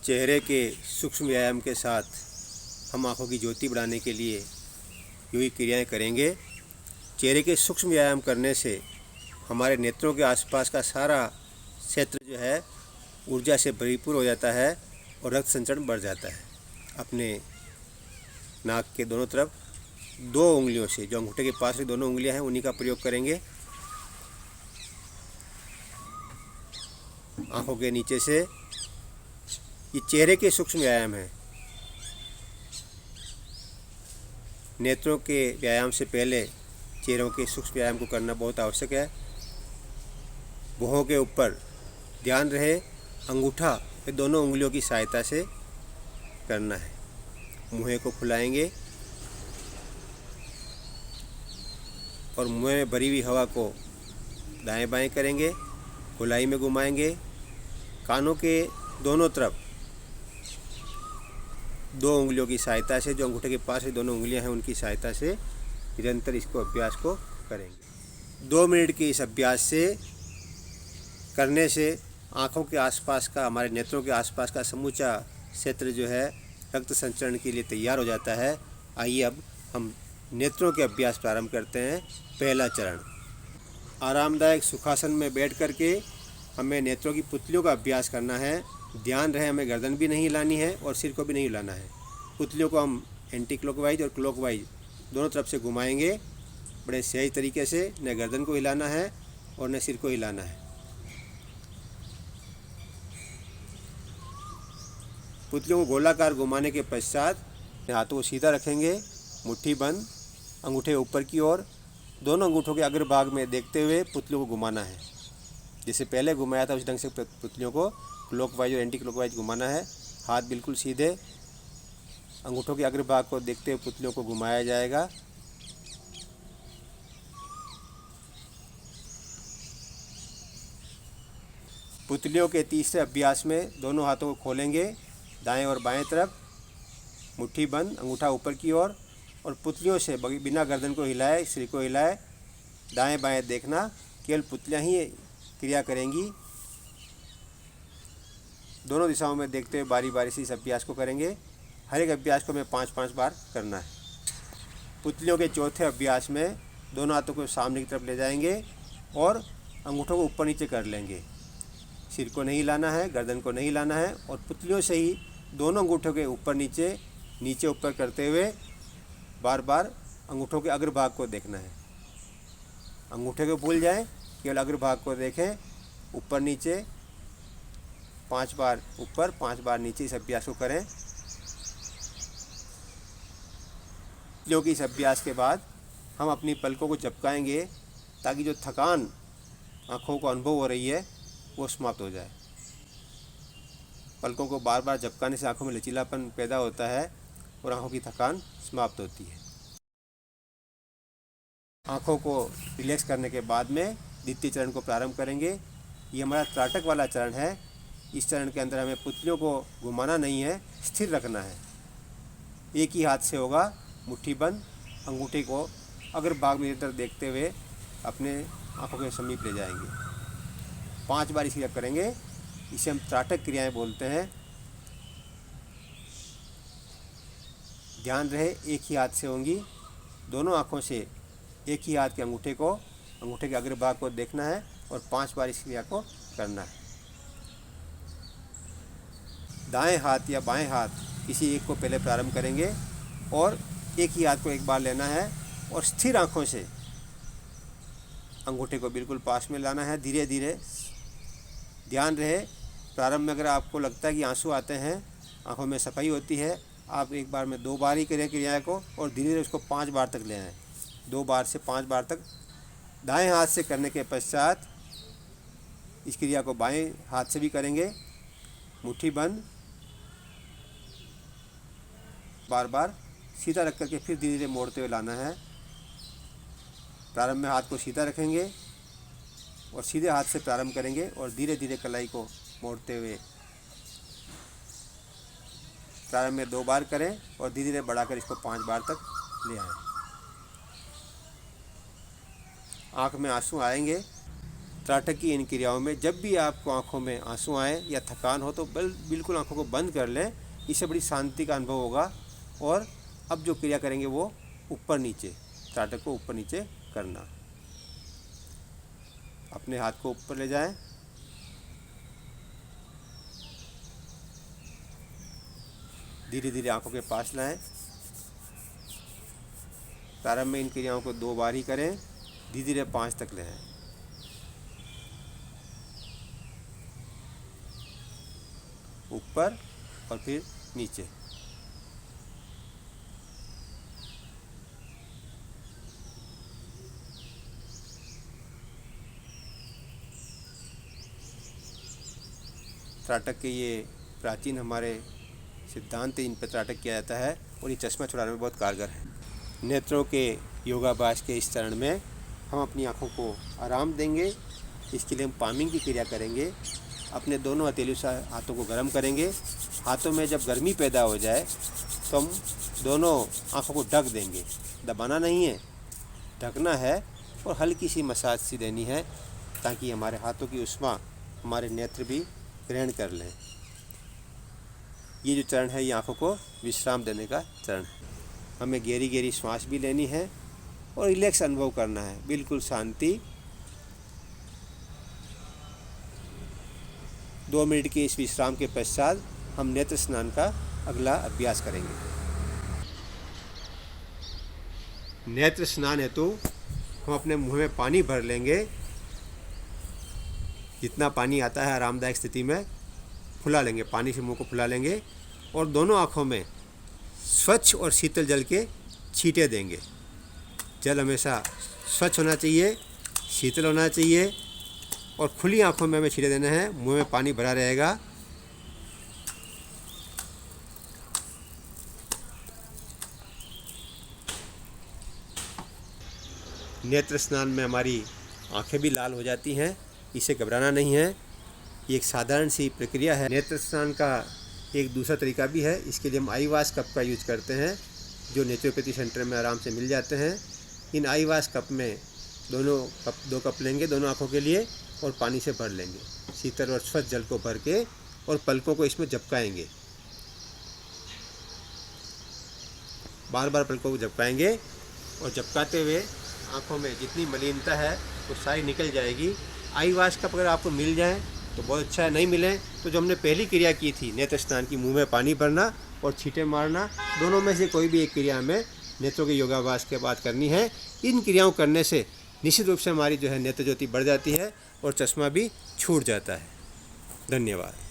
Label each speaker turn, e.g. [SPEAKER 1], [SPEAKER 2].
[SPEAKER 1] चेहरे के सूक्ष्म व्यायाम के साथ हम आँखों की ज्योति बढ़ाने के लिए यूँ क्रियाएं करेंगे। चेहरे के सूक्ष्म व्यायाम करने से हमारे नेत्रों के आसपास का सारा क्षेत्र जो है ऊर्जा से भरपूर हो जाता है और रक्त संचरण बढ़ जाता है। अपने नाक के दोनों तरफ 2 उंगलियों से, जो अंगूठे के पास की दोनों उंगलियां हैं, उन्हीं का प्रयोग करेंगे। आँखों के नीचे से ये चेहरे के सूक्ष्म व्यायाम है। नेत्रों के व्यायाम से पहले चेहरों के सूक्ष्म व्यायाम को करना बहुत आवश्यक है। भौहों के ऊपर ध्यान रहे, अंगूठा ये दोनों उंगलियों की सहायता से करना है। मुँह को फुलाएंगे और मुँह में भरी हुई हवा को दाएं बाएं करेंगे, गोलाई में घुमाएंगे। कानों के दोनों तरफ 2 उंगलियों की सहायता से, जो अंगूठे के पास ही दोनों उंगलियां हैं, उनकी सहायता से निरंतर इसको अभ्यास को करेंगे। 2 मिनट के इस अभ्यास से करने से आँखों के आसपास का, हमारे नेत्रों के आसपास का समूचा क्षेत्र जो है रक्त संचरण के लिए तैयार हो जाता है। आइए अब हम नेत्रों के अभ्यास प्रारंभ करते हैं। पहला चरण, आरामदायक सुखासन में बैठ करके हमें नेत्रों की पुतलियों का अभ्यास करना है। ध्यान रहे, हमें गर्दन भी नहीं हिलानी है और सिर को भी नहीं हिलाना है। पुतलियों को हम एंटी क्लॉकवाइज और क्लॉकवाइज दोनों तरफ से घुमाएंगे बड़े सही तरीके से। न गर्दन को हिलाना है और न सिर को हिलाना है। पुतलियों को गोलाकार घुमाने के पश्चात हाथों को सीधा रखेंगे, मुट्ठी बंद, अंगूठे ऊपर की ओर, दोनों अंगूठों के अग्रभाग में देखते हुए पुतलियों को घुमाना है। जैसे पहले घुमाया था उस ढंग से पुतलियों को क्लॉकवाइज और एंटी क्लॉकवाइज घुमाना है। हाथ बिल्कुल सीधे, अंगूठों के अग्रभाग को देखते हुए पुतलियों को घुमाया जाएगा। पुतलियों के तीसरे अभ्यास में दोनों हाथों को खोलेंगे, दाएं और बाएं तरफ, मुट्ठी बंद, अंगूठा ऊपर की ओर, और पुतलियों से बिना गर्दन को हिलाए, सिर को हिलाए, दाएं बाएं देखना। केवल पुतलियां ही क्रिया करेंगी। दोनों दिशाओं में देखते हुए बारी बारी से इस अभ्यास को करेंगे। हर एक अभ्यास को हमें 5-5 बार करना है। पुतलियों के चौथे अभ्यास में दोनों हाथों को सामने की तरफ ले जाएंगे और अंगूठों को ऊपर नीचे कर लेंगे। सिर को नहीं हिलाना है, गर्दन को नहीं हिलाना है, और पुतलियों से ही दोनों अंगूठों के ऊपर नीचे, नीचे ऊपर करते हुए बार बार अंगूठों के अग्रभाग को देखना है। अंगूठे को भूल जाएं, केवल अग्रभाग को देखें। ऊपर नीचे 5 बार ऊपर, 5 बार नीचे इस अभ्यास को करें। जो कि इस अभ्यास के बाद हम अपनी पलकों को झपकाएंगे ताकि जो थकान आँखों को अनुभव हो रही है वो समाप्त हो जाए। पलकों को बार बार झपकाने से आँखों में लचीलापन पैदा होता है और आँखों की थकान समाप्त होती है। आँखों को रिलैक्स करने के बाद में द्वितीय चरण को प्रारंभ करेंगे। ये हमारा त्राटक वाला चरण है। इस चरण के अंदर हमें पुतलियों को घुमाना नहीं है, स्थिर रखना है। एक ही हाथ से होगा, मुट्ठी बंद, अंगूठे को अग्रभाग में इधर देखते हुए अपने आँखों के समीप ले जाएंगे। 5 बार इसी तरह करेंगे। इसे हम त्राटक क्रियाएं बोलते हैं। ध्यान रहे, एक ही हाथ से होंगी। दोनों आँखों से एक ही हाथ के अंगूठे के अग्रभाग को देखना है और 5 बार इस क्रिया को करना है। दाएं हाथ या बाएं हाथ किसी एक को पहले प्रारंभ करेंगे और एक ही हाथ को एक बार लेना है और स्थिर आँखों से अंगूठे को बिल्कुल पास में लाना है। धीरे धीरे ध्यान रहे, प्रारंभ में अगर आपको लगता है कि आंसू आते हैं, आँखों में सफाई होती है, आप एक बार में 2 बार ही करें क्रिया को और धीरे धीरे उसको 5 बार तक ले आएँ। 2 बार से 5 बार तक दाएं हाथ से करने के पश्चात इस क्रिया को बाएं हाथ से भी करेंगे। मुट्ठी बंद, बार बार सीधा रख करके फिर धीरे धीरे मोड़ते हुए लाना है। प्रारंभ में हाथ को सीधा रखेंगे और सीधे हाथ से प्रारंभ करेंगे और धीरे धीरे कलाई को मोड़ते हुए प्रारंभ में 2 बार करें और धीरे धीरे बढ़ाकर इसको 5 बार तक ले आएं। आँख में आंसू आएंगे त्राटक की इन क्रियाओं में जब भी आपको आँखों में आंसू आए या थकान हो तो बिल्कुल आँखों को बंद कर लें। इससे बड़ी शांति का अनुभव होगा। और अब जो क्रिया करेंगे वो ऊपर नीचे, त्राटक को ऊपर नीचे करना। अपने हाथ को ऊपर ले जाएं, धीरे धीरे आंखों के पास लाएं। प्रारंभ में इन क्रियाओं को 2 बार ही करें, धीरे धीरे 5 तक ले आएं। ऊपर और फिर नीचे। त्राटक के ये प्राचीन हमारे सिद्धांत, इन पर त्राटक किया जाता है और ये चश्मा छुड़ाने में बहुत कारगर है। नेत्रों के योगाभ्यास के इस चरण में हम अपनी आँखों को आराम देंगे। इसके लिए हम पामिंग की क्रिया करेंगे। अपने दोनों हथेलियों से हाथों को गर्म करेंगे। हाथों में जब गर्मी पैदा हो जाए तो हम दोनों आँखों को ढक देंगे। दबाना नहीं है, ढकना है और हल्की सी मसाज सी देनी है ताकि हमारे हाथों की उष्मा हमारे नेत्र भी ग्रहण कर लें। ये जो चरण है ये आँखों को विश्राम देने का चरण है। हमें गहरी गहरी श्वास भी लेनी है और रिलैक्स अनुभव करना है, बिल्कुल शांति। 2 मिनट के इस विश्राम के पश्चात हम नेत्र स्नान का अगला अभ्यास करेंगे। नेत्र स्नान हेतु हम अपने मुंह में पानी भर लेंगे। जितना पानी आता है आरामदायक स्थिति में फुला लेंगे, पानी से मुंह को फुला लेंगे और दोनों आँखों में स्वच्छ और शीतल जल के छींटे देंगे। जल हमेशा स्वच्छ होना चाहिए, शीतल होना चाहिए और खुली आँखों में हमें छींटे देना है। मुंह में पानी भरा रहेगा। नेत्र स्नान में हमारी आँखें भी लाल हो जाती हैं, इसे घबराना नहीं है। ये एक साधारण सी प्रक्रिया है। नेत्र स्नान का एक दूसरा तरीका भी है। इसके लिए हम आई वाश कप का यूज करते हैं जो नेचुरोपैथी सेंटर में आराम से मिल जाते हैं। इन आई वाश कप में 2 कप लेंगे दोनों आँखों के लिए और पानी से भर लेंगे। शीतल और स्वच्छ जल को भर के और पलकों को इसमें झपकाएंगे। बार बार पलकों को झपकाएंगे और झपकाते हुए आँखों में जितनी मलिनता है वो सारी निकल जाएगी। आई वाश कप अगर आपको मिल जाए तो बहुत अच्छा है, नहीं मिले तो जो हमने पहली क्रिया की थी नेत्र स्नान की, मुंह में पानी भरना और छींटे मारना, दोनों में से कोई भी एक क्रिया हमें नेत्रों के योगाभ्यास के बाद करनी है। इन क्रियाओं करने से निश्चित रूप से हमारी जो है नेत्र ज्योति बढ़ जाती है और चश्मा भी छूट जाता है। धन्यवाद।